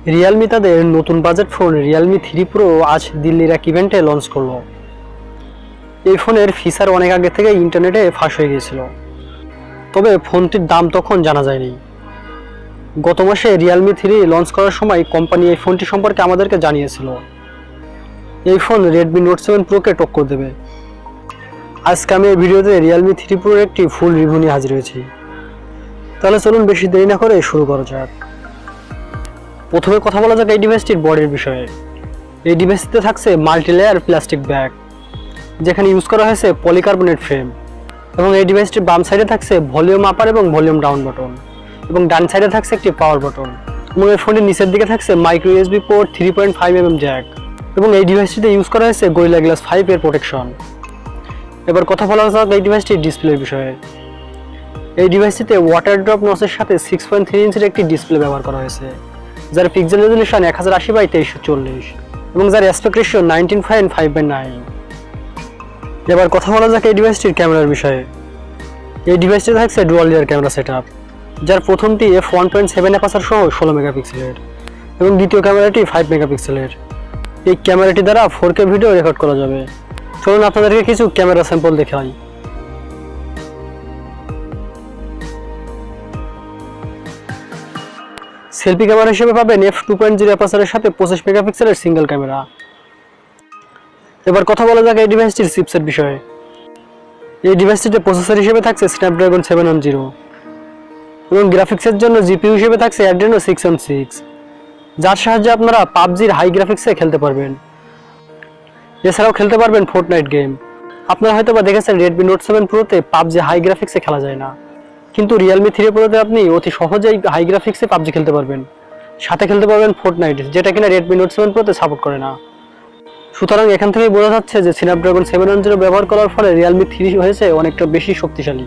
Realme তাদের নতুন budget phone Realme 3 Pro আজ দিল্লির এক ইভেন্টে লঞ্চ করলো। এই ফোনের ফিচার অনেক আগে থেকে ইন্টারনেটে ফাঁস হয়ে গিয়েছিল, তবে ফোনটির দাম তখন জানা যায়নি। গত মাসে Realme 3 লঞ্চ করার সময় কোম্পানি এই ফোনটি সম্পর্কে আমাদেরকে জানিয়েছিল এই ফোন Redmi Note 7 Pro কে টক্কর দেবে। আজকে আমি এই ভিডিওতে Realme 3 Pro এর একটি ফুল রিভিউ নিয়ে হাজির হয়েছি। তাহলে চলুন বেশি দেরি না করে শুরু করা যাক। প্রথমে কথা বলা যাক এই ডিভাইসটির বডির বিষয়ে। এই ডিভাইসটিতে থাকছে মাল্টি লেয়ার প্লাস্টিক ব্যাগ, যেখানে ইউজ করা হয়েছে পলিকার্বনেট ফ্রেম, এবং এই ডিভাইসটির বাম সাইডে থাকছে ভলিউম আপার এবং ভলিউম ডাউন বাটন, এবং ডান সাইডে থাকছে একটি পাওয়ার বাটন, এবং এই ফোনের নিচের দিকে থাকছে micro USB port, 3.5mm Jack, এবং এই ডিভাইসটিতে ইউজ করা হয়েছে গরিলা গ্লাস 5 এর প্রোটেকশন। এবার কথা বলা যাক এই ডিভাইসটির ডিসপ্লের বিষয়ে। এই ডিভাইসটিতে ওয়াটার ড্রপ নচের সাথে 6.3 ইঞ্চির একটি ডিসপ্লে ব্যবহার করা হয়েছে, যার পিক্সেল রেজোলিউশন 1080x2340 এবং যার অ্যাসপেক্ট রেশিও 19:5/9। এবার কথা বলা যাক এই ডিভাইসটির ক্যামেরার বিষয়ে। এই ডিভাইসটিতে থাকছে ডুয়াল রিয়ার ক্যামেরা সেটআপ, যার প্রথমটি f1.7 অ্যাপারচার সহ 16 মেগাপিক্সেলের এবং দ্বিতীয় ক্যামেরাটি 5 মেগাপিক্সেলের। এই ক্যামেরাটি দ্বারা 4K ভিডিও রেকর্ড করা যাবে। চলুন আপনাদেরকে কিছু ক্যামেরা স্যাম্পল দেখাই। সেলফি ক্যামেরা হিসেবে পাবেন f2.0 অ্যাপারচারের সাথে 25 মেগাপিক্সেলের সিঙ্গেল ক্যামেরা। এবার কথা বলা যাক এই ডিভাইসটির চিপসেট বিষয়ে। এই ডিভাইসটিতে প্রসেসর হিসেবে থাকছে স্ন্যাপড্রাগন 710 এবং গ্রাফিক্সের জন্য জিপিইউ হিসেবে থাকছে Adreno 616, যার সাহায্যে আপনারা পাবজির হাই গ্রাফিক্সে খেলতে পারবেন। এছাড়াও খেলতে পারবেন ফোর্টনাইট গেম। আপনারা হয়তোবা দেখেছেন Redmi Note 7 Pro তে পাবজি হাই গ্রাফিক্সে খেলা যায় না, কিন্তু Realme 3 Pro তে আপনি অতি সহজেই হাই গ্রাফিক্সে পাবজি খেলতে পারবেন, সাথে খেলতে পারবেন ফোর্টনাইট, যেটা কিনা Redmi Note 7 Pro তে সাপোর্ট করে না। সুতরাং এখান থেকেই বোঝা যাচ্ছে যে স্ন্যাপড্রাগন 710 ব্যবহার করার ফলে Realme 3 হয়েছে অনেকটা বেশি শক্তিশালী।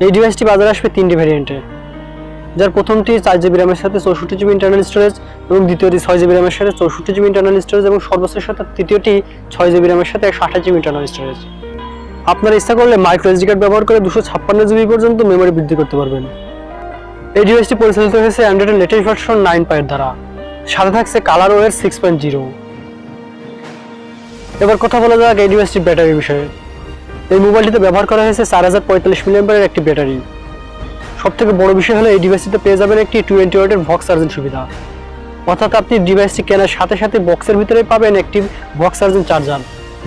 এই ডিভাইসটি বাজারে আসবে 3টি ভ্যারিয়েন্টে, যার প্রথমটি 4GB র্যামের সাথে 64GB ইন্টারনাল স্টোরেজ, এবং দ্বিতীয়টি 6GB র্যামের সাথে 64GB ইন্টারনাল স্টোরেজ, এবং সর্বশেষ তৃতীয়টি 6GB র্যামের সাথে 128GB ইন্টারনাল স্টোরেজ। আপনারা ইচ্ছা করলে মাইক্রো SD কার্ড ব্যবহার করে 256GB পর্যন্ত মেমরি বৃদ্ধি করতে পারবেন। এই ডিভাইসটি পরিচালিত হয়েছে অ্যান্ড্রয়েডের লেটেস্ট ভার্সন 9 দ্বারা, সাথে থাকছে ColorOS 6.0। এবার কথা বলা যাক এই ডিভাইসটির ব্যাটারির বিষয়ে। এই মোবাইলটিতে ব্যবহার করা হয়েছে 4045 mAh একটি ব্যাটারি। সবথেকে বড় বিষয় হলো এই ডিভাইসটিতে পেয়ে যাবেন একটি 20 ওয়াটের ভক্স চার্জিং সুবিধা, অর্থাৎ আপনি ডিভাইসটি কেনার সাথে সাথে বক্সের ভিতরে পাবেন একটি ভক্স চার্জিং চার্জার,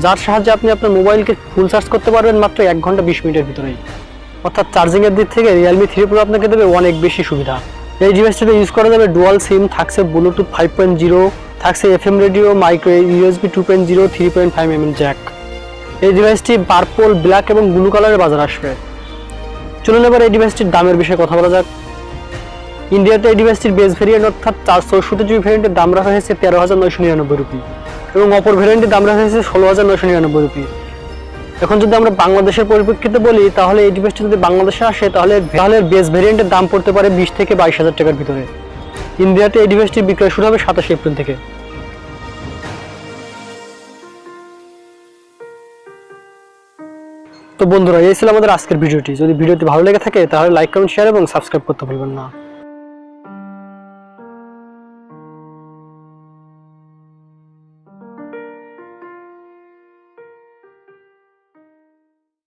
যার সাহায্যে আপনি আপনার মোবাইলকে ফুল চার্জ করতে পারবেন মাত্র 1 ঘন্টা 20 মিনিটের ভিতরেই। অর্থাৎ চার্জিং এর দিক থেকে Realme 3 Pro আপনাকে দেবে অনেক বেশি সুবিধা। এই ডিভাইসটিতে ইউজ করা যাবে ডুয়াল সিম, থাকছে ব্লুটুথ 5.0, থাকছে FM radio, micro USB 2.0, 3.5mm Jack. এই ডিভাইসটি পার্পল, ব্ল্যাক এবং ব্লু কালারের বাজারে আসবে। চলুন এবার এই ডিভাইসটির দামের বিষয়ে কথা বলা যাক। ইন্ডিয়াতে এই ডিভাইসটির বেস ভেরিয়েন্ট অর্থাৎ 64GB ভেরিয়েন্টের দাম রাখা হয়েছে 13,999 রুপি, এবং অপর ভেরিয়েন্টের দাম রাখা হয়েছে 16,999 রুপি। এখন যদি আমরা বাংলাদেশের পরিপ্রেক্ষিতে বলি, তাহলে এই ডিভাইসটি যদি বাংলাদেশে আসে তাহলে বেস ভেরিয়েন্টের দাম পড়তে পারে 20 থেকে 22,000 টাকার ভিতরে। ইন্ডিয়াতে এই ডিভাইসটির বিক্রয় শুরু হবে 27 এপ্রিল থেকে। তো বন্ধুরা, এই ছিল আমাদের আজকের ভিডিওটি। যদি ভিডিওটি ভালো লেগে থাকে তাহলে লাইক, কমেন্ট, শেয়ার এবং সাবস্ক্রাইব করতে ভুলবেন না।